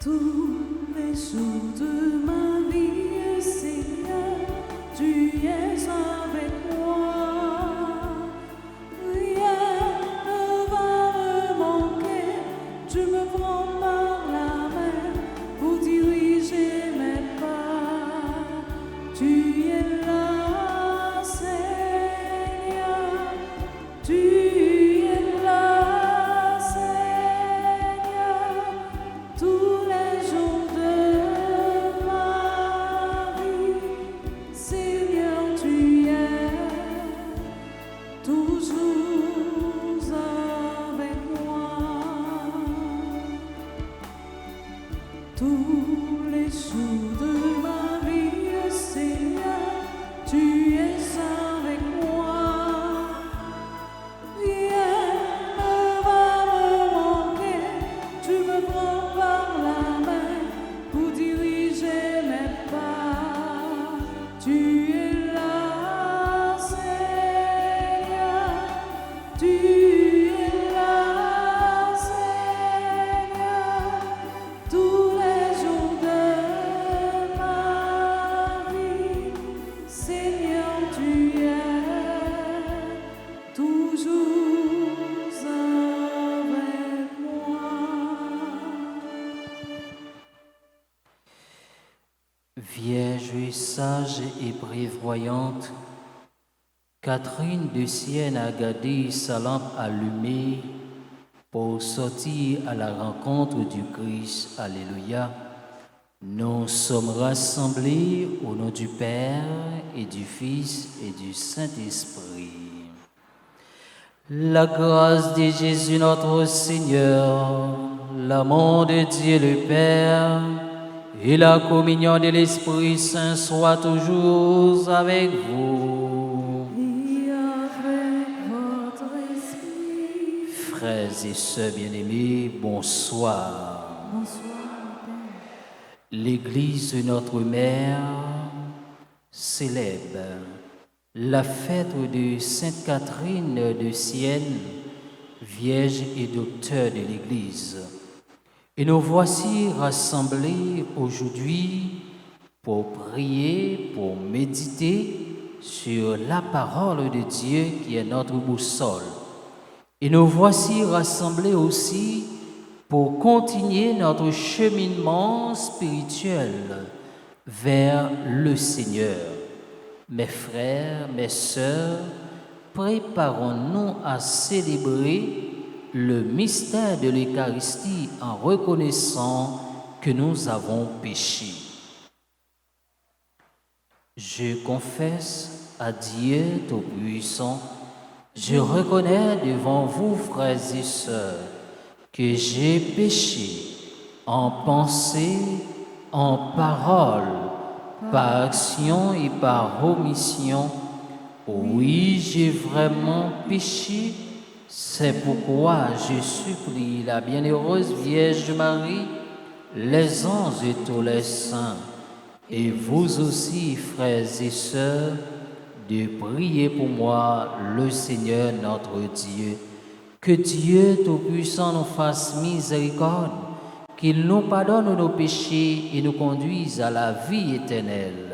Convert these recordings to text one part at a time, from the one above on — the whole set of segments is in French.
Tous les jours de ma vie, Seigneur, tu es avec moi. Rien ne va me manquer, tu me prends par la main pour diriger mes pas. Tu es là, Seigneur, tu es là, Seigneur, tous les jours de ma vie. Seigneur, tu es toujours avec moi. Tous les jours de ma vie, Seigneur, tu es avec moi. Rien ne va me manquer, tu me prends par la main pour diriger mes pas. Tu es là, Seigneur, tu es là, Seigneur, tous les jours de ma vie. Seigneur, tu es toujours avec moi. Vierge sage et prévoyante, Catherine de Sienne a gardé sa lampe allumée pour sortir à la rencontre du Christ. Alléluia. Nous sommes rassemblés au nom du Père et du Fils et du Saint-Esprit. La grâce de Jésus notre Seigneur, l'amour de Dieu le Père et la communion de l'Esprit Saint soient toujours avec vous. Et avec votre esprit. Frères et sœurs bien-aimés, bonsoir. Bonsoir, Père. L'Église de notre Mère célèbre la fête de Sainte Catherine de Sienne, Vierge et docteur de l'Église. Et nous voici rassemblés aujourd'hui pour prier, pour méditer sur la parole de Dieu qui est notre boussole. Et nous voici rassemblés aussi pour continuer notre cheminement spirituel vers le Seigneur. Mes frères, mes sœurs, préparons-nous à célébrer le mystère de l'Eucharistie en reconnaissant que nous avons péché. Je confesse à Dieu Tout-Puissant, je reconnais devant vous, frères et sœurs, que j'ai péché en pensée, en parole, par action et par omission. Oui, j'ai vraiment péché. C'est pourquoi je supplie la bienheureuse Vierge Marie, les anges et tous les saints, et vous aussi, frères et sœurs, de prier pour moi, le Seigneur notre Dieu. Que Dieu Tout-Puissant nous fasse miséricorde, qu'il nous pardonne nos péchés et nous conduise à la vie éternelle.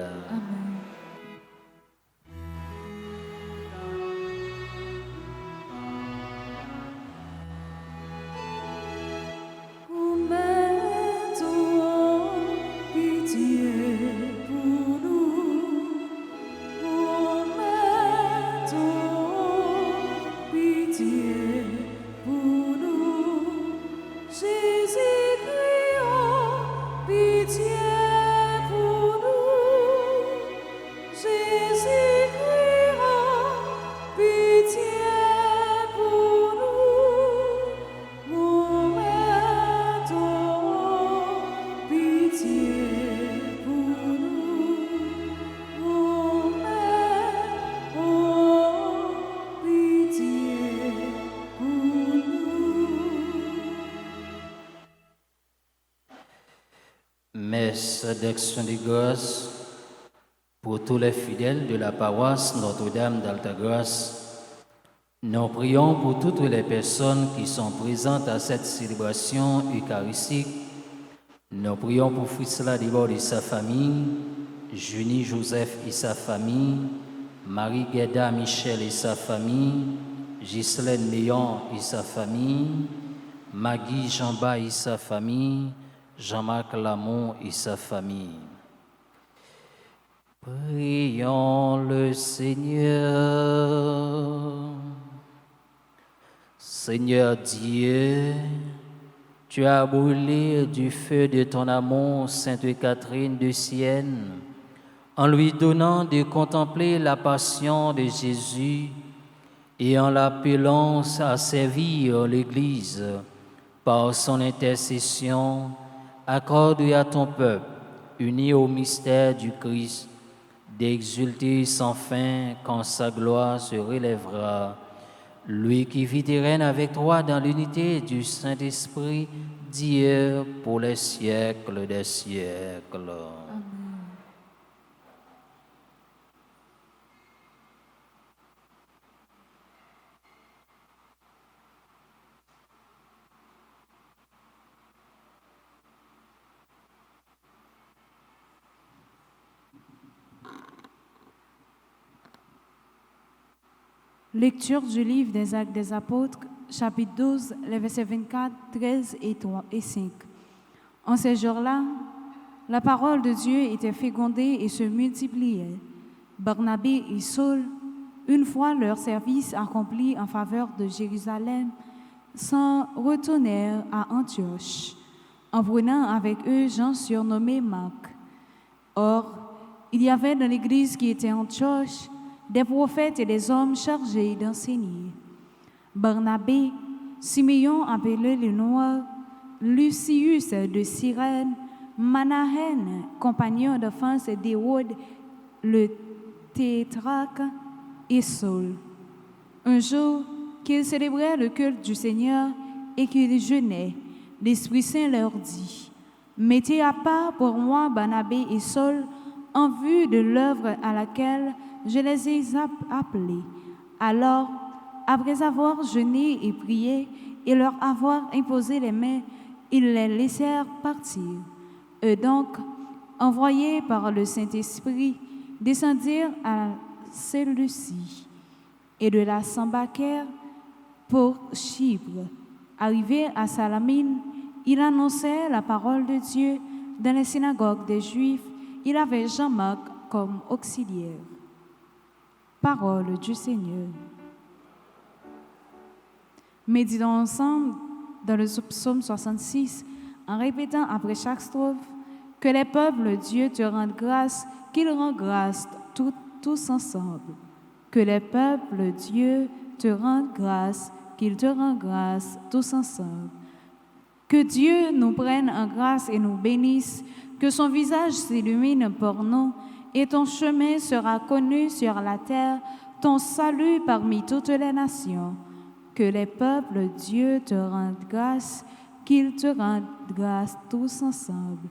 Messe d'action de grâce pour tous les fidèles de la paroisse Notre-Dame d'Altagrace. Nous prions pour toutes les personnes qui sont présentes à cette célébration eucharistique. Nous prions pour Fritz Ladibord et sa famille, Junie Joseph et sa famille, Marie Gueda Michel et sa famille, Ghislaine Léon et sa famille, Maggie Jamba et sa famille, Jean-Marc Lamont et sa famille. Prions le Seigneur. Seigneur Dieu, tu as brûlé du feu de ton amour Sainte Catherine de Sienne, en lui donnant de contempler la passion de Jésus et en l'appelant à servir l'Église par son intercession, accorde à ton peuple, uni au mystère du Christ, d'exulter sans fin quand sa gloire se relèvera. Lui qui vit et règne avec toi dans l'unité du Saint-Esprit, Dieu pour les siècles des siècles. Lecture du livre des Actes des Apôtres, chapitre 12, les versets 24, 13 et 5. En ces jours-là, la parole de Dieu était fécondée et se multipliait. Barnabé et Saul, une fois leur service accompli en faveur de Jérusalem, s'en retournèrent à Antioche, en prenant avec eux Jean surnommé Marc. Or, il y avait dans l'église qui était Antioche des prophètes et des hommes chargés d'enseigner. Barnabé, Siméon appelé le Noir, Lucius de Cyrène, Manahen, compagnon d'enfance d'Hérode, le tétrarque, et Saul. Un jour qu'ils célébraient le culte du Seigneur et qu'ils jeûnaient, l'Esprit Saint leur dit: mettez à part pour moi Barnabé et Saul en vue de l'œuvre à laquelle je les ai appelés. Alors, après avoir jeûné et prié et leur avoir imposé les mains, ils les laissèrent partir. Eux donc, envoyés par le Saint-Esprit, descendirent à Séleucie et de là s'embarquèrent pour Chypre. Arrivés à Salamine, ils annonçaient la parole de Dieu dans les synagogues des Juifs. Il avait Jean-Marc comme auxiliaire. Parole du Seigneur. Méditons ensemble dans le psaume 66, en répétant après chaque strophe: que les peuples, Dieu te rendent grâce, qu'ils rendent grâce tous ensemble. Que les peuples, Dieu te rendent grâce, qu'ils te rendent grâce tous ensemble. Que Dieu nous prenne en grâce et nous bénisse, que son visage s'illumine pour nous, et ton chemin sera connu sur la terre, ton salut parmi toutes les nations. Que les peuples, Dieu te rendent grâce, qu'ils te rendent grâce tous ensemble.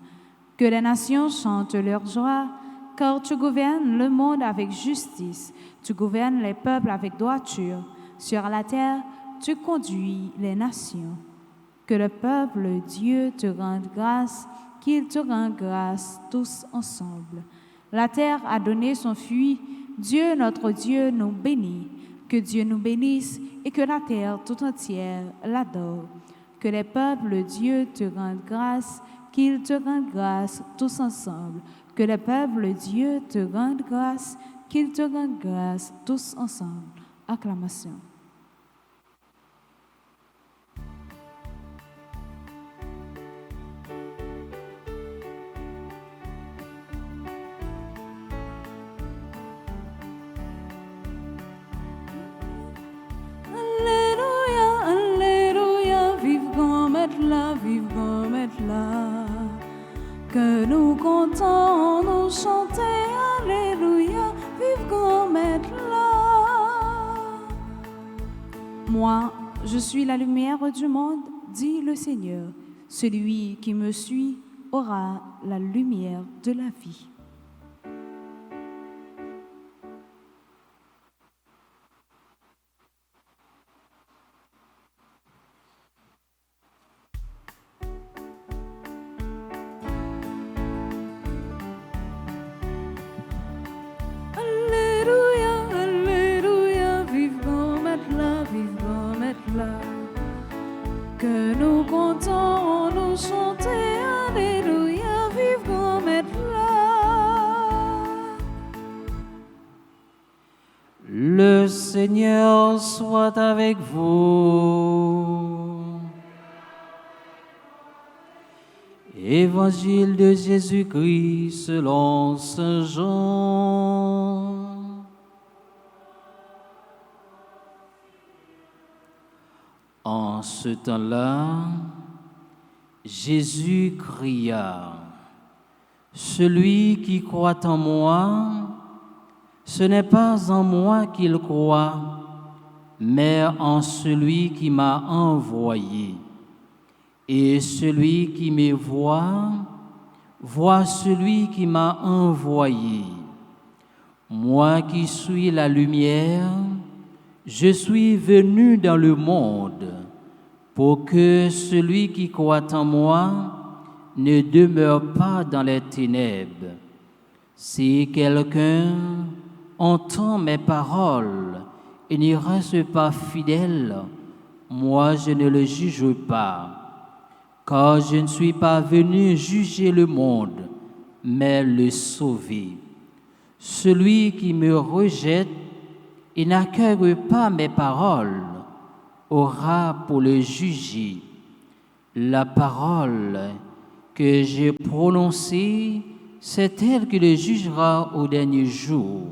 Que les nations chantent leur joie, car tu gouvernes le monde avec justice, tu gouvernes les peuples avec droiture. Sur la terre, tu conduis les nations. Que le peuple, Dieu te rende grâce, qu'il te rende grâce tous ensemble. La terre a donné son fruit, Dieu notre Dieu nous bénit. Que Dieu nous bénisse et que la terre tout entière l'adore. Que les peuples, Dieu te rendent grâce, qu'ils te rendent grâce tous ensemble. Que les peuples, Dieu te rendent grâce, qu'ils te rendent grâce tous ensemble. Acclamation. Vive comme être là, que nous comptons, nous chanter, Alléluia, vive comme être là. Moi, je suis la lumière du monde, dit le Seigneur. Celui qui me suit aura la lumière de la vie. Seigneur soit avec vous. Évangile de Jésus-Christ selon Saint Jean. En ce temps-là, Jésus cria, « Celui qui croit en moi, ce n'est pas en moi qu'il croit, mais en celui qui m'a envoyé. Et celui qui me voit, voit celui qui m'a envoyé. Moi qui suis la lumière, je suis venu dans le monde pour que celui qui croit en moi ne demeure pas dans les ténèbres. Si quelqu'un entend mes paroles et n'y reste pas fidèle, moi je ne le juge pas, car je ne suis pas venu juger le monde, mais le sauver. Celui qui me rejette et n'accueille pas mes paroles aura pour le juger. La parole que j'ai prononcée, c'est elle qui le jugera au dernier jour,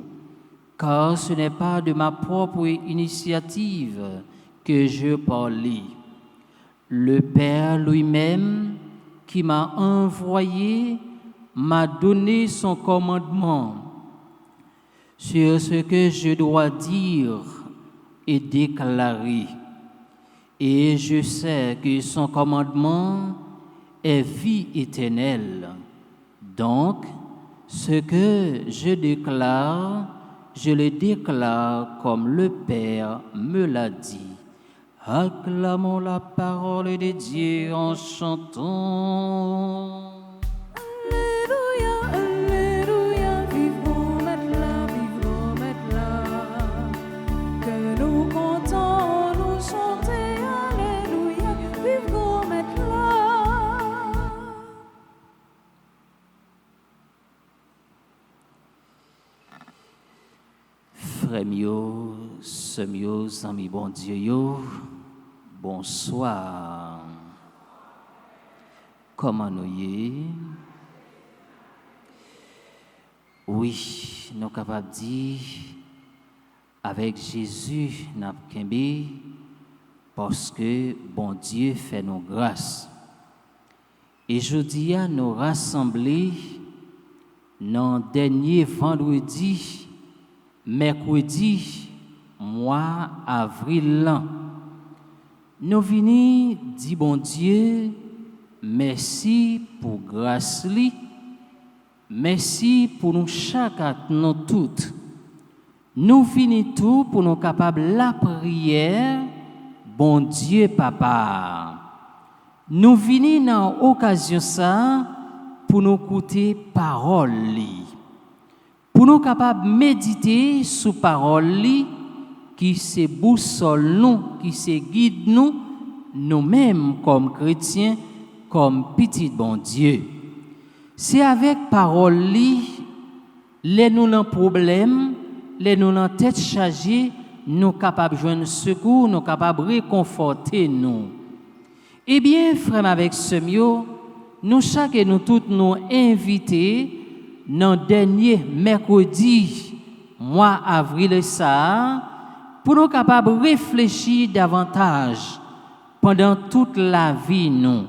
car ce n'est pas de ma propre initiative que je parlais. Le Père lui-même, qui m'a envoyé, m'a donné son commandement sur ce que je dois dire et déclarer. Et je sais que son commandement est vie éternelle. Donc, ce que je déclare, je le déclare comme le Père me l'a dit. Acclamons la parole de Dieu en chantant. Frères mieux, sœurs mieux, amis bon Dieu yo, bonsoir. Comment nous y? Oui, nous sommes capables de dire avec Jésus n'a kembe parce que bon Dieu fait nos grâces. Et je dis à nous rassembler dans le dernier vendredi, mercredi, mois avril, nous venons dire bon Dieu, merci pour grâce li, merci pour nous chacun, nous toutes. Nous venons tout pour nous capables la prière, bon Dieu Papa. Nous venons dans l'occasion ça pour nous écouter parole li. Pour nous capables de méditer sur parole qui se boussole nous, qui se guide nous, nous-mêmes comme chrétiens, comme petit bon Dieu. C'est avec parole les nous dans problème, les nous dans tête chargée, nous capables de joindre secours, nous capables de réconforter nous. Eh bien, frère avec ce mieux, nous chaque et nous toutes nous invités dans le dernier mercredi, mois avril, ça, pour nous capables de réfléchir davantage pendant toute la vie, nous.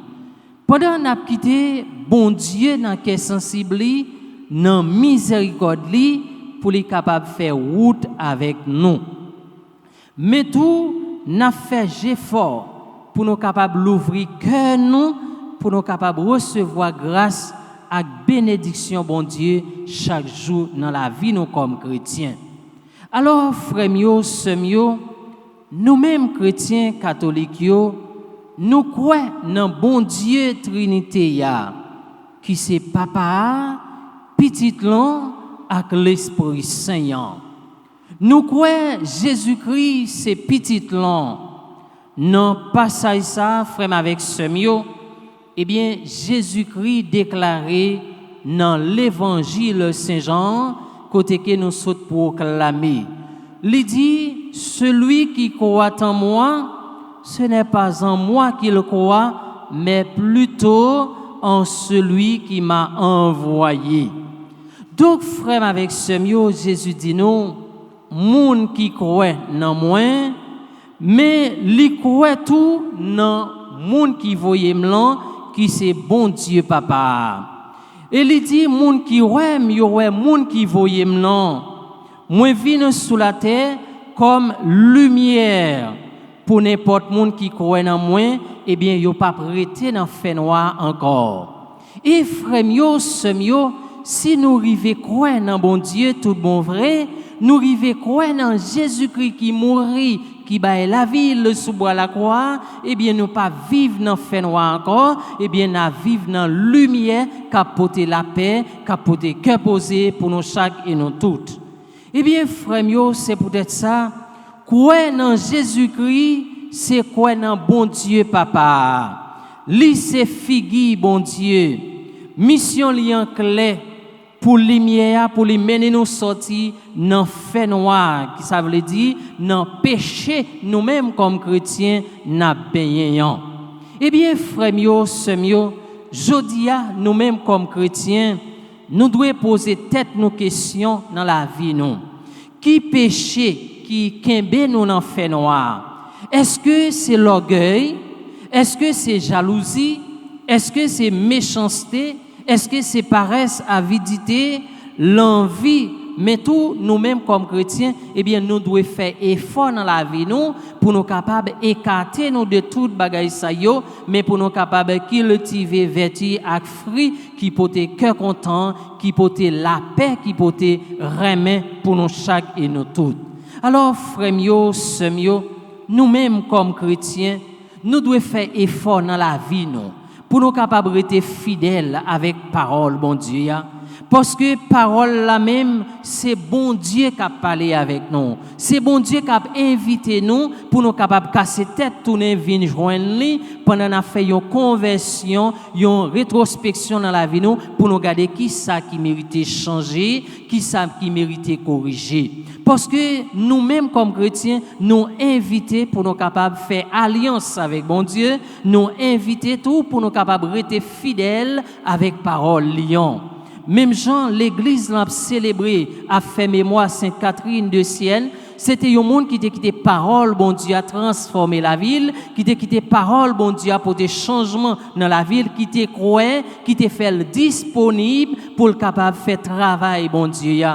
Pendant qu'on a quitté, bon Dieu, dans quel sensible, dans miséricorde, pour les capables de faire route avec nous. Mais tout, n'a fait effort pour nous capables d'ouvrir cœur, nous, pour nous capables de recevoir grâce avec bénédiction, bon Dieu, chaque jour dans la vie, nous comme chrétiens. Alors, frères mieux, sœurs mieux, nous-mêmes chrétiens catholiques, nous croyons dans bon Dieu Trinité, qui c'est Papa, Petit Long, avec l'Esprit Saint. Nous croyons Jésus-Christ, c'est Petit Long. Non, pas ça, frère avec sœurs mieux. Eh bien, Jésus-Christ déclaré dans l'évangile Saint-Jean, côté que nous sommes proclamés. Il dit, celui qui croit en moi, ce n'est pas en moi qu'il croit, mais plutôt en celui qui m'a envoyé. Donc, frère, avec ce mot, Jésus dit nous, moun qui croit dans moi, mais li croit tout dans moun qui voyait m'lan, qui c'est bon Dieu papa. Et il dit, moun qui ouais, moun qui voyait m'lan, moi vine sous la terre comme lumière pour n'importe moun qui croit dans moi, eh bien, yo pas prêté dans fait noir encore. Et frère yo, si nous arrivons croire dans bon Dieu, tout bon vrai, nous arrivons croire dans Jésus-Christ qui mourit, qui baille la vie, le sous bois la croix, eh bien, nous pas vivre dans fait noir encore, eh bien, nous vivre dans lumière, capoter la paix, capoter cœur posé pour nous chaque et nous toutes. Eh bien, frère yo, c'est peut-être ça. Croire dans Jésus-Christ, c'est croire dans bon Dieu, papa. Li c'est figui, bon Dieu. Mission li en clé pour lumière, pour les mener nous sortir dans fait noir, qui ça veut dire dans péché nous-mêmes comme chrétiens n'a baignant. Eh bien, frère mio, sœur mio, jodia nous-mêmes comme chrétiens, nous devons poser tête nos questions dans la vie nous. Qui péché qui kembe nous dans fait noir? Est-ce que c'est l'orgueil? Est-ce que c'est jalousie? Est-ce que c'est méchanceté? Est-ce que c'est paresse, avidité, l'envie? Mais tout, nous-mêmes comme chrétiens, eh bien, nous devons faire effort dans la vie, nous, pour nous capables d'écarter nous de toute bagaille ça yo, mais pour nous capables de cultiver vertu et fruit qui porte cœur content, qui porte la paix, qui porte remet pour nous chaque et nous toutes. Alors, frères mio, sœurs mio, nous-mêmes comme chrétiens, nous devons faire effort dans la vie, nous, pour nous capables d'être fidèles avec parole, bon Dieu. Parce que parole la même, c'est bon Dieu qui a parlé avec nous. C'est bon Dieu qui a invité nous pour nous capables de casser tête, tourner, venir joindre lui pendant qu'on a fait une conversion, une rétrospection dans la vie nous pour nous regarder qui ça qui méritait changer, qui ça qui méritait corriger. Parce que nous-mêmes comme chrétiens, nous invités pour nous capables de faire alliance avec bon Dieu, nous invités tout pour nous capables de rester fidèles avec parole lion. Même Jean, l'église l'a célébré, a fait mémoire Sainte Catherine de Sienne. C'était un monde qui t'a quitté parole, bon Dieu a transformé la ville, qui t'a quitté parole, bon Dieu a apporté changement dans la ville, qui t'a croyé, qui t'a fait disponible pour le capable de faire travail, bon Dieu.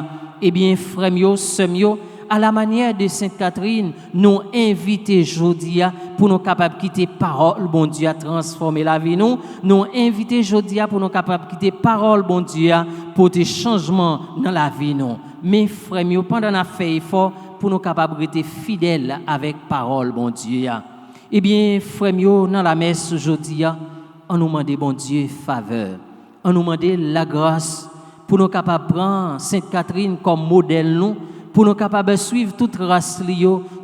Eh bien, frère mio, sœur mio, à la manière de Sainte Catherine, nous inviter aujourd'hui pour nous capables de quitter parole, bon Dieu, à transformer la vie nous. Nous inviter aujourd'hui pour nous capables de quitter parole, bon Dieu, pour des changements dans la vie nous. Mais frère mio, pendant qu'on a fait effort pour nous capables de rester fidèles avec parole, bon Dieu. Eh bien, frère mio, dans la messe aujourd'hui, on nous demande, bon Dieu, faveur. On nous demande la grâce pour nous capables de prendre Sainte Catherine comme modèle nous, pour nous capables de suivre toute race,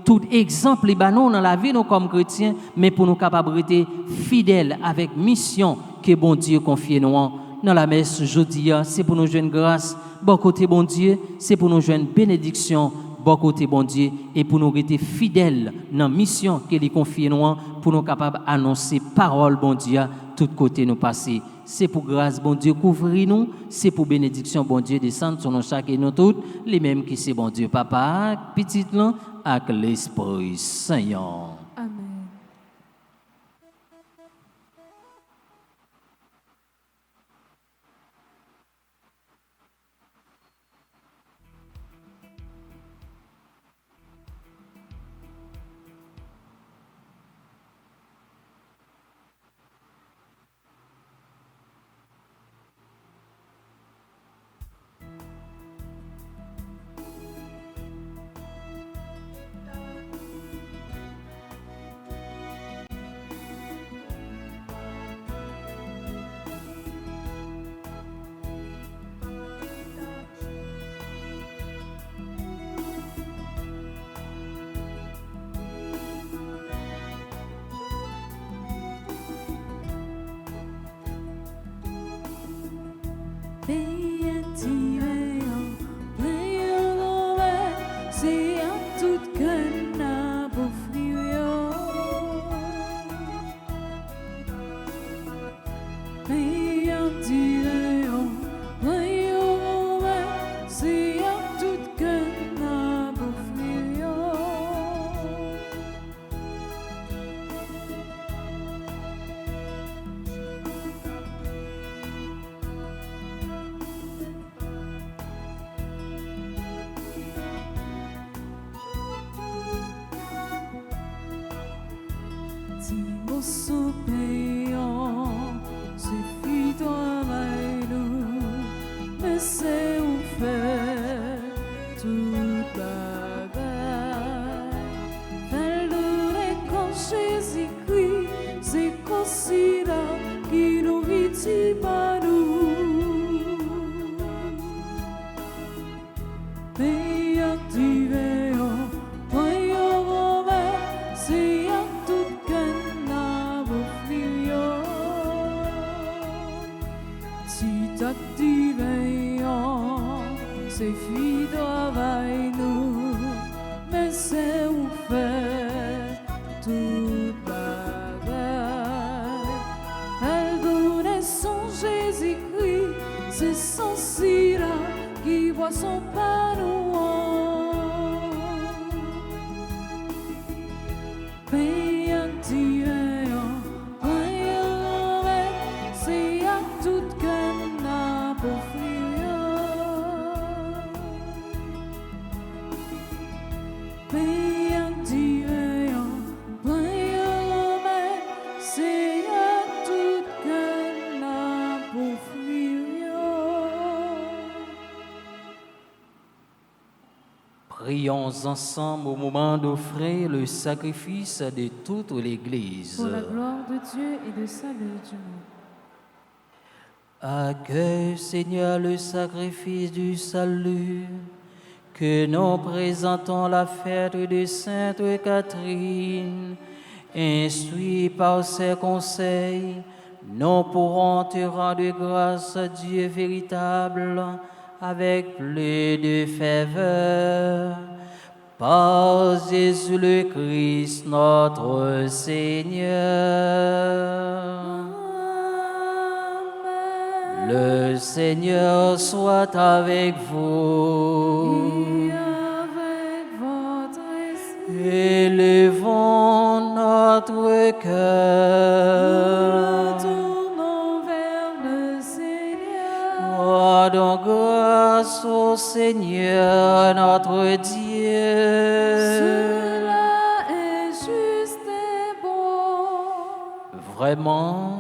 tout exemple libanon dans la vie nous comme chrétiens, mais pour nous capables de rester fidèles avec mission que bon Dieu confie nous dans la messe aujourd'hui. C'est pour nous joindre grâce, bon côté bon Dieu, c'est pour nous joindre bénédiction, bon côté bon Dieu, et pour nous rester fidèles dans la mission qu'il confie nous, pour nous capables d'annoncer parole bon Dieu, tout côté nous passer. C'est pour grâce, bon Dieu, couvrir nous. C'est pour bénédiction, bon Dieu, descendre sur nous chaque et nous toutes. Les mêmes qui c'est, bon Dieu, Papa, petit là, avec l'Esprit Saint. Amen. Pays attiré en plein c'est à toute gueule. Timoso payant, c'est fui travail nous, mais c'est où faire toute bagaille. Fais le quand Jésus-Christ, c'est qu'aussi là qui nous vit par nous. Mais activez-en, voyons romain, c'est à tout qu'un si t'activez-en, c'est fille travail nous, mais c'est où faire toute bagaille. Elle donne son Jésus-Christ, c'est son sira qui voit son panou. Mais activez-en, voyons c'est à tout qu'un a pour mais activez-en, voyons c'est à tout qu'un a pour Prions ensemble au moment d'offrir le sacrifice de toute l'Église. pour la gloire de Dieu et de salut du monde. Accueille, Seigneur, le sacrifice du salut, que nous présentons la fête de Sainte Catherine. Instruits par ses conseils, nous pourrons te rendre grâce, Dieu véritable, avec plus de ferveur. Par Jésus le Christ, notre Seigneur. Le Seigneur soit avec vous. Et avec votre esprit, Élevons notre cœur. retournons vers le Seigneur. Rendons grâce au Seigneur notre Dieu. Cela est juste et bon. Vraiment,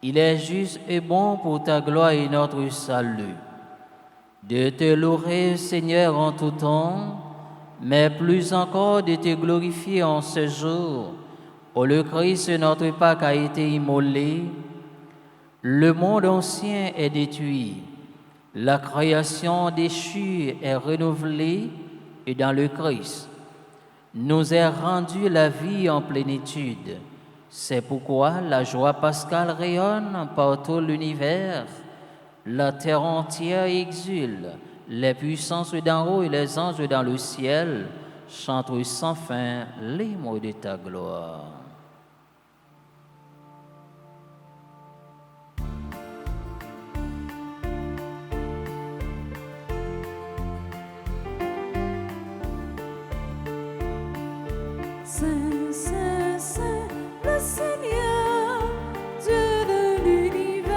il est juste et bon pour ta gloire et notre salut de te louer, Seigneur, en tout temps, mais plus encore de te glorifier en ce jour où le Christ, notre Pâque, a été immolé. Le monde ancien est détruit, la création déchue est renouvelée et dans le Christ nous est rendue la vie en plénitude. C'est pourquoi la joie pascale rayonne par tout l'univers, la terre entière exulte, les puissances d'en haut et les anges dans le ciel chantent sans fin les mots de ta gloire. Saint, Saint, Saint, le Seigneur, Dieu de l'univers.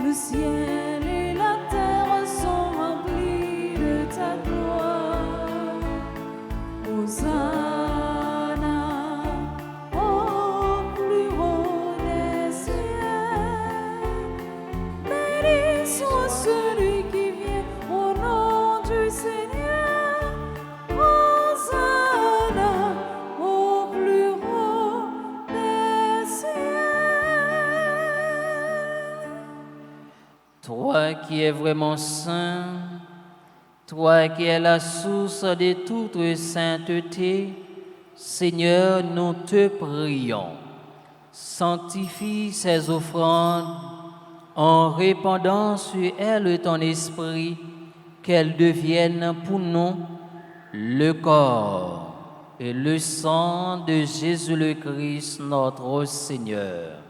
Le ciel et la terre sont remplis de ta gloire. Hosanna au plus haut des cieux. Béni soit celui qui vient au nom du Seigneur. Hosanna au plus haut des cieux. Toi qui es vraiment saint, toi qui es la source de toute sainteté, Seigneur, nous te prions. Sanctifie ces offrandes en répandant sur elles ton esprit, qu'elles deviennent pour nous le corps et le sang de Jésus le Christ, notre Seigneur.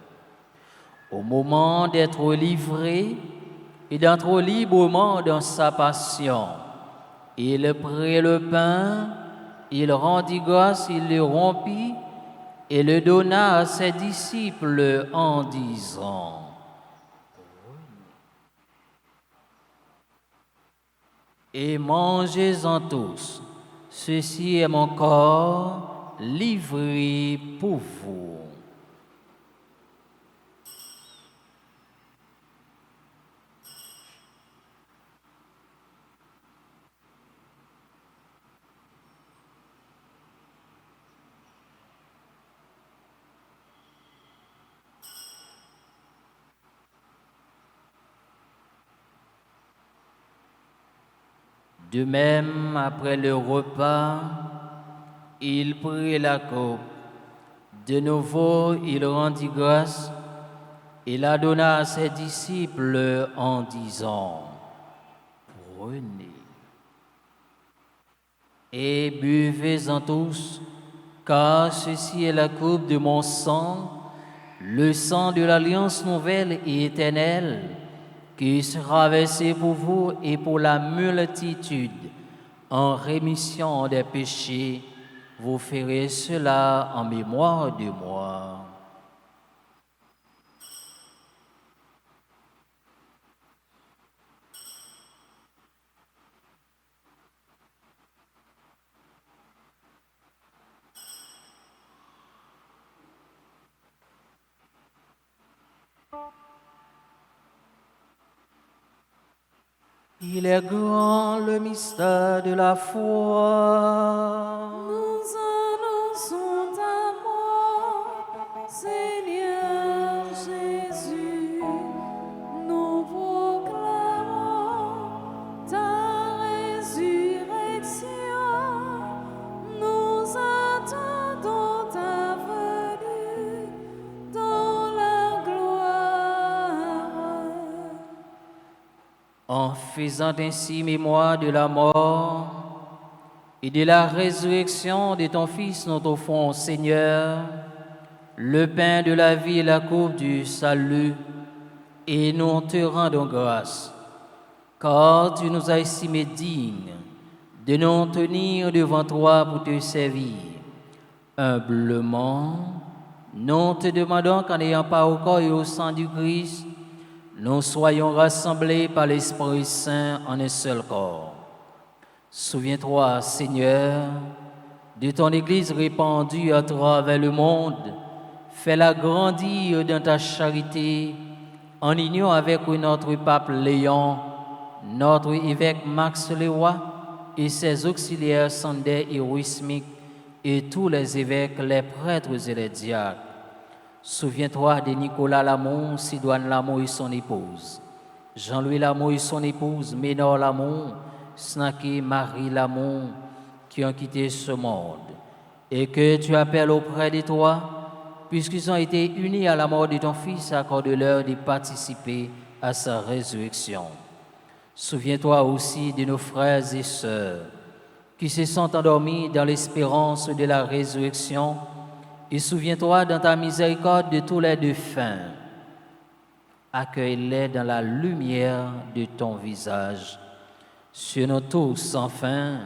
Au moment d'être livré et d'entrer librement dans sa passion, il prit le pain, il rendit grâce, il le rompit et le donna à ses disciples en disant: et mangez-en tous, ceci est mon corps livré pour vous. De même, après le repas, il prit la coupe. De nouveau, il rendit grâce et la donna à ses disciples en disant, « Prenez et buvez-en tous, car ceci est la coupe de mon sang, le sang de l'alliance nouvelle et éternelle, qui sera versé pour vous et pour la multitude en rémission des péchés. Vous ferez cela en mémoire de moi. » Il est grand le mystère de la foi. Nous annonçons ta mort, Seigneur Jésus. Nous proclamons ta résurrection. Nous attendons ta venue dans la gloire. En faisant ainsi mémoire de la mort et de la résurrection de ton Fils, notre offrant, Seigneur, le pain de la vie et la coupe du salut, et nous te rendons grâce, car tu nous as estimés dignes de nous tenir devant toi pour te servir. Humblement, nous te demandons qu'en ayant part au corps et au sang du Christ, nous soyons rassemblés par l'Esprit Saint en un seul corps. Souviens-toi, Seigneur, de ton Église répandue à travers le monde. Fais-la grandir dans ta charité, en union avec notre pape Léon, notre évêque Max Leroy et ses auxiliaires Sander et Wismic, et tous les évêques, les prêtres et les diacres. Souviens-toi de Nicolas Lamont, Sidoine Lamont et son épouse, Jean-Louis Lamont et son épouse, Ménor Lamont, Snaké Marie Lamont, qui ont quitté ce monde, et que tu appelles auprès de toi, puisqu'ils ont été unis à la mort de ton Fils, accorde-leur de participer à sa résurrection. Souviens-toi aussi de nos frères et sœurs qui se sont endormis dans l'espérance de la résurrection, et souviens-toi dans ta miséricorde de tous les défunts. Accueille-les dans la lumière de ton visage. Sur nous tous, enfin,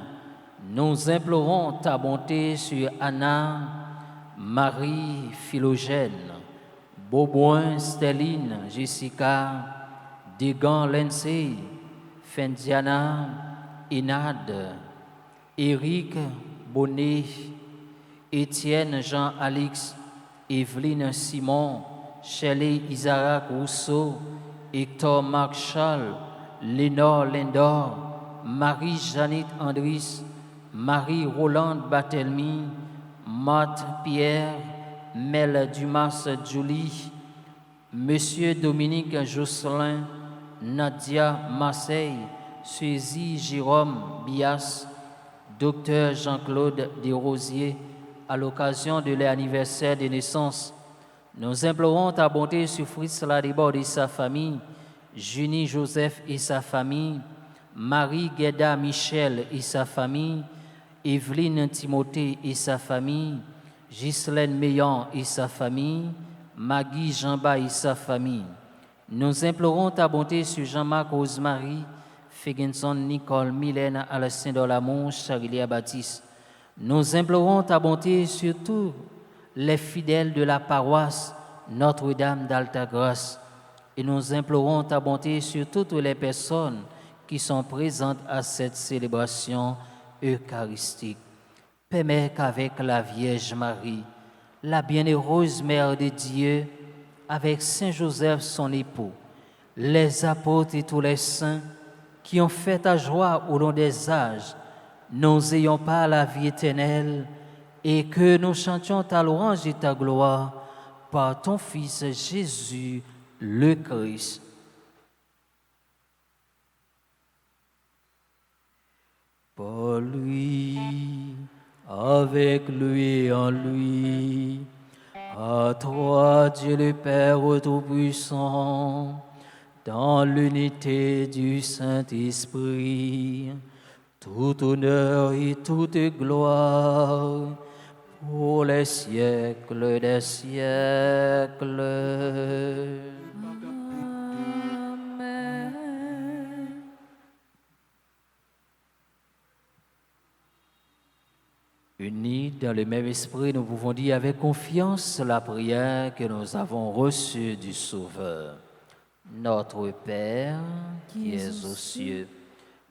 nous implorons ta bonté sur Anna, Marie, Philogène, Beauboin, Stéline, Jessica, Degan, Lindsay, Fendiana, Inad, Éric, Bonnet, Étienne, Jean-Alix, Evelyne, Simon, Shelley, Isaac, Rousseau, Hector, Marc, Charles, Lénore, Lindor, Marie-Janite, Andris, Marie-Rolande, Barthélemy, Marthe, Pierre, Mel, Dumas, Julie, Monsieur Dominique, Jocelyn, Nadia, Marseille, Suzy, Jérôme, Bias, Docteur Jean-Claude Desrosiers, à l'occasion de l'anniversaire de naissance. Nous implorons ta bonté sur Fritz Ladebord et sa famille, Junie Joseph et sa famille, Marie Gueda Michel et sa famille, Evelyne Timothée et sa famille, Ghislaine Meillan et sa famille, Maggie Jamba et sa famille. Nous implorons ta bonté sur Jean-Marc Rosemary, Fegenson, Nicole, Mylène, Alessandre Dolamont, Charilia Baptiste. Nous implorons ta bonté sur tous les fidèles de la paroisse Notre-Dame d'Altagrace. Et nous implorons ta bonté sur toutes les personnes qui sont présentes à cette célébration eucharistique. permets qu'avec la Vierge Marie, la bienheureuse Mère de Dieu, avec Saint Joseph son époux, les apôtres et tous les saints qui ont fait ta joie au long des âges, nous ayons pas la vie éternelle et que nous chantions ta louange et ta gloire par ton Fils Jésus le Christ. Par lui, avec lui et en lui, à toi Dieu le Père Tout-Puissant, dans l'unité du Saint-Esprit, tout honneur et toute gloire pour les siècles des siècles. Amen. Unis dans le même esprit, nous pouvons dire avec confiance la prière que nous avons reçue du Sauveur. Notre Père, qui es aux cieux,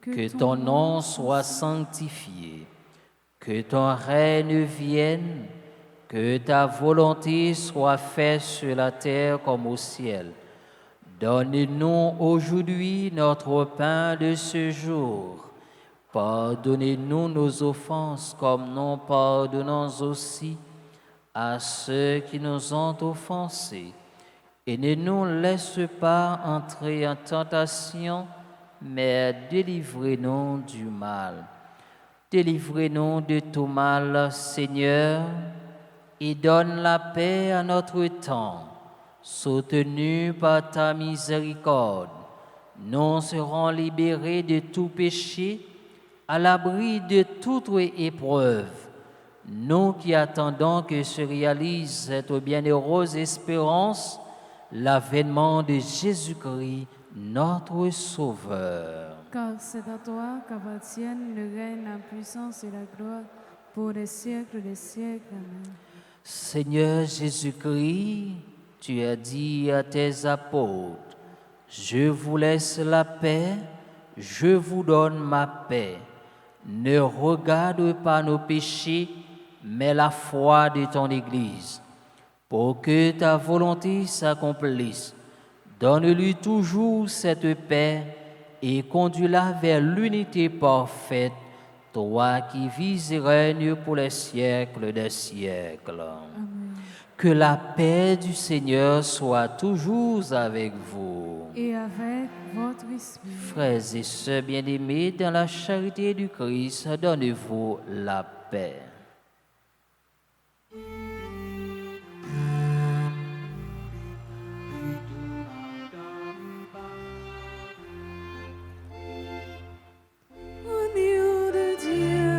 que ton nom soit sanctifié, que ton règne vienne, que ta volonté soit faite sur la terre comme au ciel. Donne-nous aujourd'hui notre pain de ce jour. Pardonnez-nous nos offenses comme nous pardonnons aussi à ceux qui nous ont offensés. Et ne nous laisse pas entrer en tentation, mais délivrez-nous du mal. Délivrez-nous de tout mal, Seigneur, et donne la paix à notre temps. Soutenus par ta miséricorde, nous serons libérés de tout péché, à l'abri de toute épreuve. Nous qui attendons que se réalise cette bienheureuse espérance, l'avènement de Jésus-Christ, notre Sauveur. Car c'est à toi qu'appartiennent le règne, la puissance et la gloire pour les siècles des siècles. Amen. Seigneur Jésus-Christ, tu as dit à tes apôtres, je vous laisse la paix, je vous donne ma paix. Ne regarde pas nos péchés, mais la foi de ton Église. Pour que ta volonté s'accomplisse, donne-lui toujours cette paix et conduis-la vers l'unité parfaite, toi qui vis et règnes pour les siècles des siècles. Amen. Que la paix du Seigneur soit toujours avec vous. Et avec votre esprit. Frères et sœurs bien-aimés, dans la charité du Christ, donnez-vous la paix. Agneau de Dieu,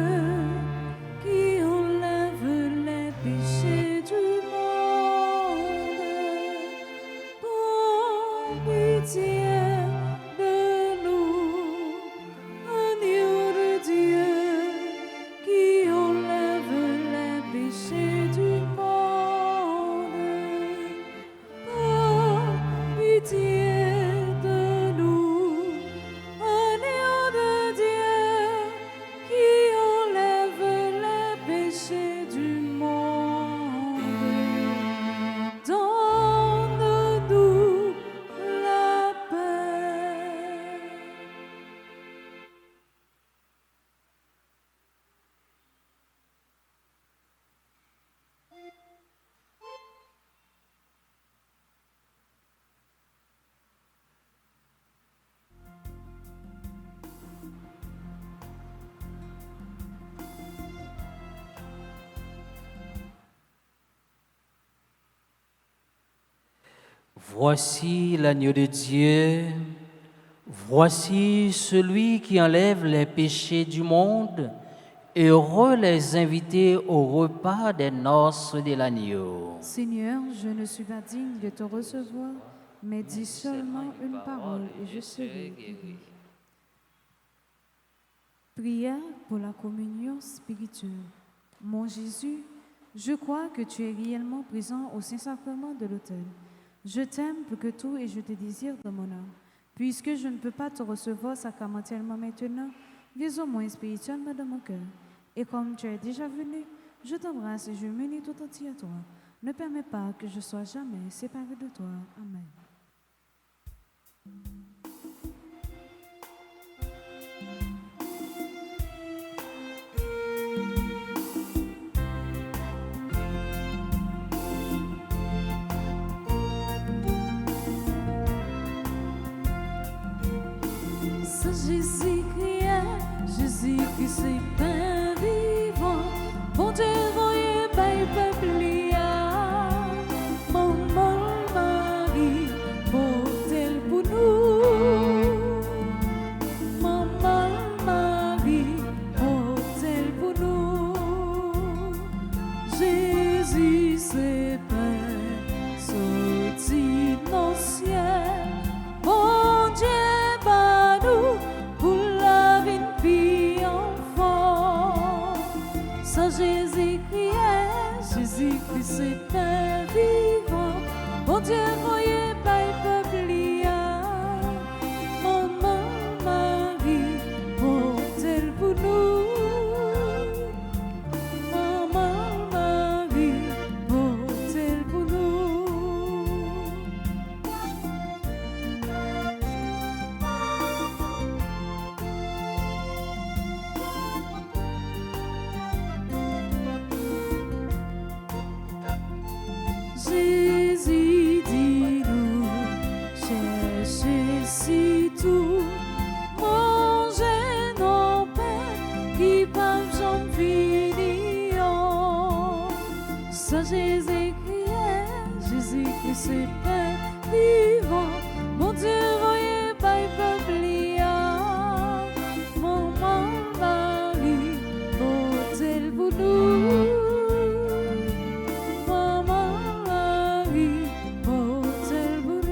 qui enlève les péchés du monde, prends pitié de nous. Agneau de Dieu, qui enlève les péchés du monde, prends pitié de nous. Agneau de Dieu, qui enlève les péchés du monde, donne-nous la paix. Voici l'agneau de Dieu, voici celui qui enlève les péchés du monde. Heureux les invités au repas des noces de l'agneau. Seigneur, je ne suis pas digne de te recevoir, mais dis seulement une parole et je serai guéri. Prière pour la communion spirituelle. Mon Jésus, je crois que tu es réellement présent au Saint-Sacrement de l'autel. Je t'aime plus que tout et je te désire dans mon âme. Puisque je ne peux pas te recevoir sacramentellement maintenant, viens au moins spirituellement dans mon cœur. Et comme tu es déjà venu, je t'embrasse et je m'unis tout entier à toi. Ne permets pas que je sois jamais séparé de toi. Amen. C'est Jésus qui est, Jésus qui c'est pain vivant. Bon Dieu, voyez, paix, peuple, maman, Marie, porte-elle pour nous. Maman, Marie, porte-elle pour nous. Jésus, c'est pain, sorti dans le ciel. Bon Dieu, bah nous, pour la vie de vie enfant. Sans Jésus-Christ, Jésus-Christ c'est un vivant. Bon Dieu, voyez, paix, peuple, maman, Marie, porte-elle pour nous. Maman, Marie, porte-elle pour nous. Jésus dit nous, cherchez si tout, mangez nos pains qui pas jamais finir. Ça Jésus-Christ, Jésus-Christ c'est pain vivant. Mon Dieu, voyez, paix, peuple, maman, Marie, porte-elle pour nous. Maman, Marie, porte-elle pour nous.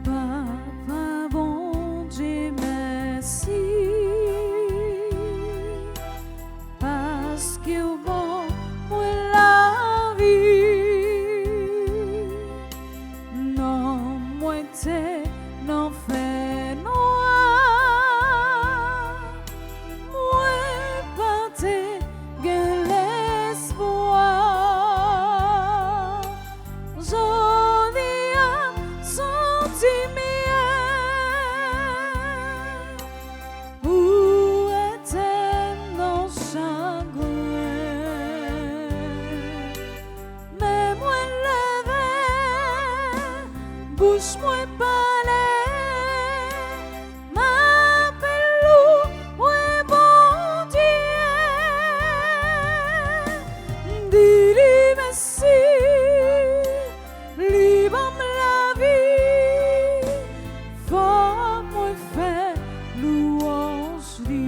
Papa, bon Dieu, merci, parce que au bon, moi la vie, non, moi t'es, non fait noir, moi pas t'es, gain l'espoir, joli à senti où était nos chagrins, mais moi levé, bouche moi parler, m'appelle ouais bon Dieu, dis-lui merci, libre la vie, faut moi faire louange lui.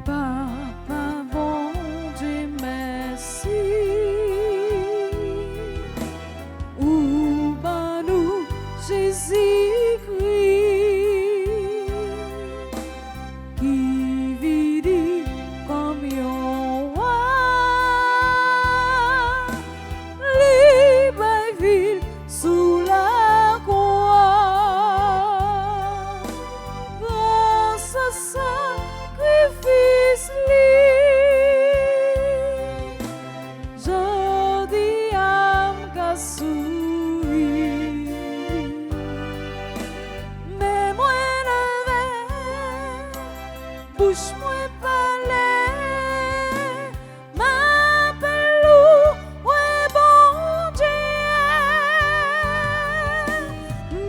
Papa, bouche moi parler, m'appelle ouais bon Dieu,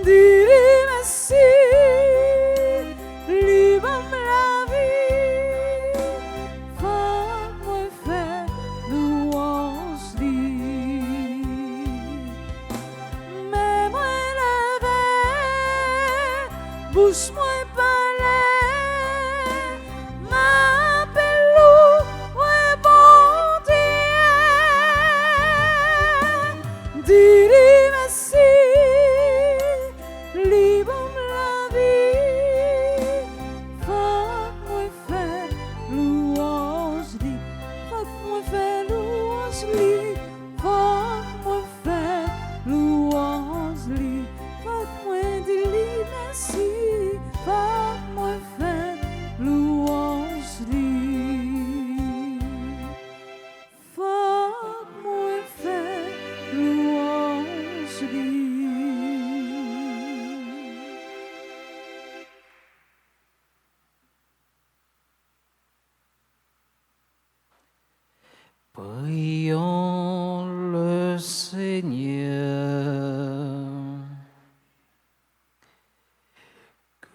dis merci, libre la vie, faut moi faire louange lui, mais moi lever, bouche moi Prions le Seigneur.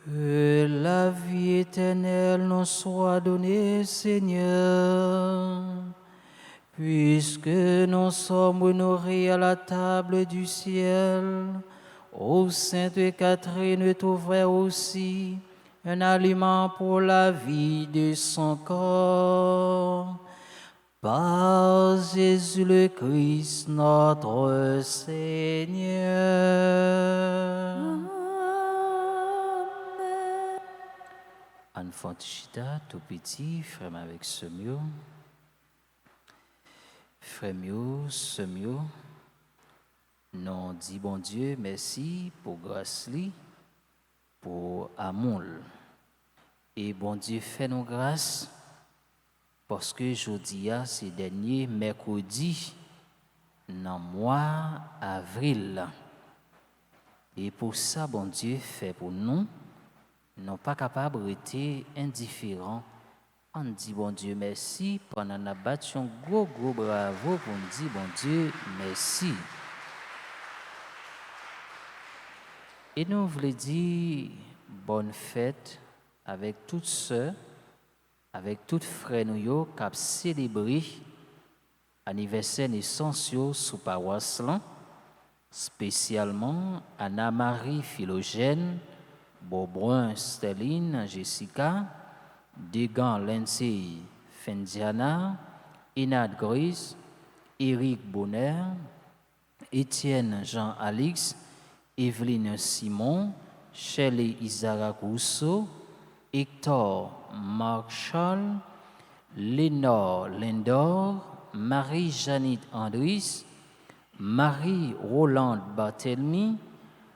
Que la vie éternelle nous soit donnée, Seigneur, puisque nous sommes honorés à la table du ciel. Ô Sainte Catherine, t'ouvre aussi un aliment pour la vie de son corps. Par Jésus le Christ, notre Seigneur. Enfant Chita, tout petit, frère avec Semio. Frère mieux, Semio. Nous dit bon Dieu, merci pour grâce li, pour amour. Et bon Dieu fait nous grâce. Parce que jeudi, c'est dernier mercredi, dans le mois avril. Et pour ça, bon Dieu fait pour nous, nous pas capables d'être indifférents. On dit bon Dieu merci, pendant la battu un gros bravo pour nous dire bon Dieu merci. Et nous voulons dire bonne fête avec toutes sœurs, avec toutes frères nous qui ont célébré l'anniversaire naissance sous paroisse, spécialement Anna-Marie Philogène, Beaubrun Sterling Jessica, Degan Lindsay Fendiana, Inad Gris, Éric Bonner, Étienne Jean-Alix, Evelyne Simon, Shelley Isara Rousseau, Hector Marshall, Lénore Lindor, Marie-Janite Andris, Marie-Rolande Barthelmy,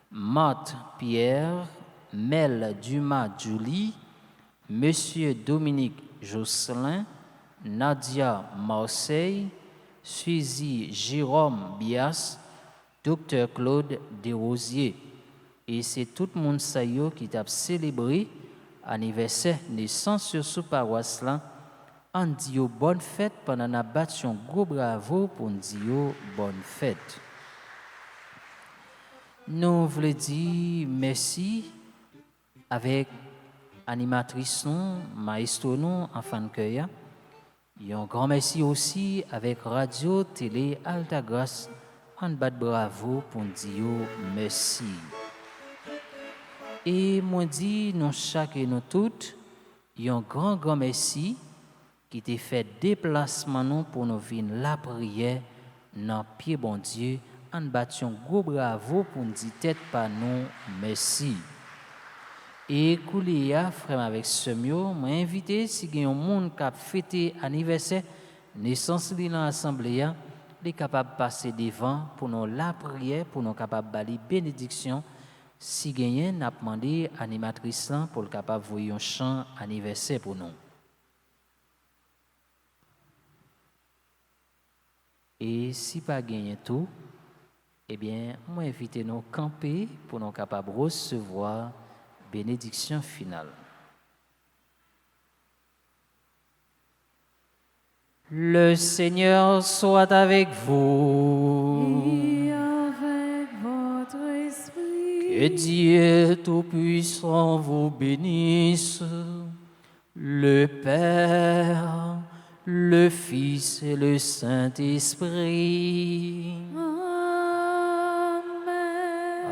Marthe Pierre, Mel Dumas-Julie, Monsieur Dominique Josselin, Nadia Marseille, Suzy Jérôme Bias, Dr Claude Desrosiers. Et c'est tout le monde qui a célébré l'anniversaire naissance sur paroisse là. On dit bonne fête pendant la battu un gros bravo pour dire bonne fête. Nous voulons dire merci avec animatrice non, maestro non, enfant de cœur. Un grand merci aussi avec Radio Télé Altagrace. On bat bravo pour dire merci. Et moi dis nous chaque et nous toutes, un grand merci qui t'a fait déplacement nous pour nous venir la prière dans pied bon Dieu. On bat un gros bravo pour dire tête par nous merci. Et Koulia, frère avec Semio, m'a invité si il y a un monde qui a fêté anniversaire naissance de l'assemblée, il est capable de passer devant pour nous la prière, pour nous capable de bali bénédiction. Si gagnant n'a demandé animatrice pour le capable voyer un chant anniversaire pour nous. Et si pas gagner tout, eh bien, moi invite nous camper pour nous capable recevoir bénédiction finale. Le Seigneur soit avec vous. Et avec votre esprit. Que Dieu Tout-Puissant vous bénisse, le Père, le Fils et le Saint-Esprit. Amen.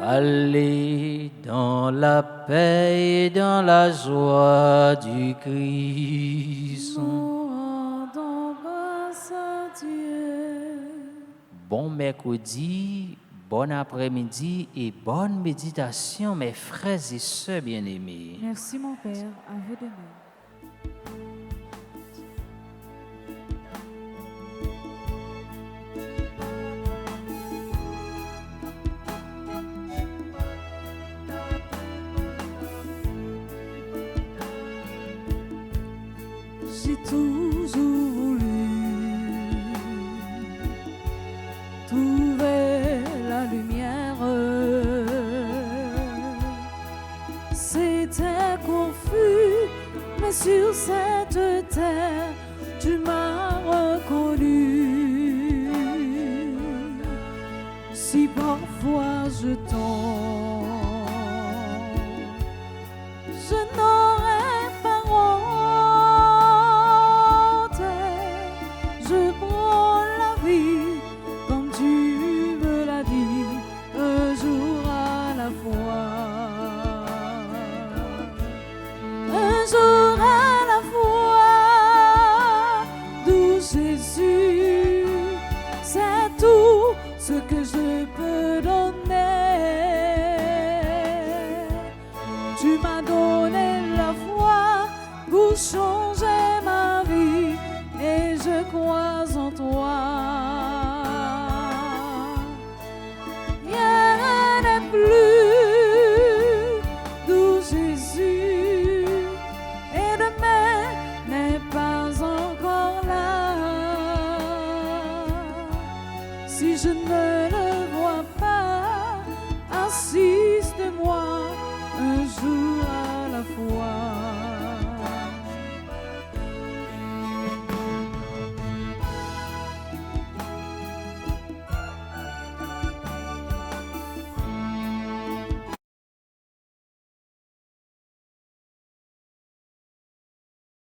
Allez dans la paix et dans la joie du Christ. Nous rendons grâce à Dieu. Bon mercredi, bon après-midi et bonne méditation, mes frères et sœurs bien-aimés. Merci mon Père, à vous de même. J'ai toujours voulu trouver la lumière. C'était confus, mais sur cette terre, tu m'as reconnu. Si parfois je tombe, je n'aurai pas honte. Je prends la vie comme tu me l'as dit, un jour à la fois. Un jour à la fois, doux Jésus, c'est tout ce que je peux donner. Tu m'as donné la foi pour changer ma vie et je crois en toi. Rien n'est plus doux Jésus et demain n'est pas encore là. Si je ne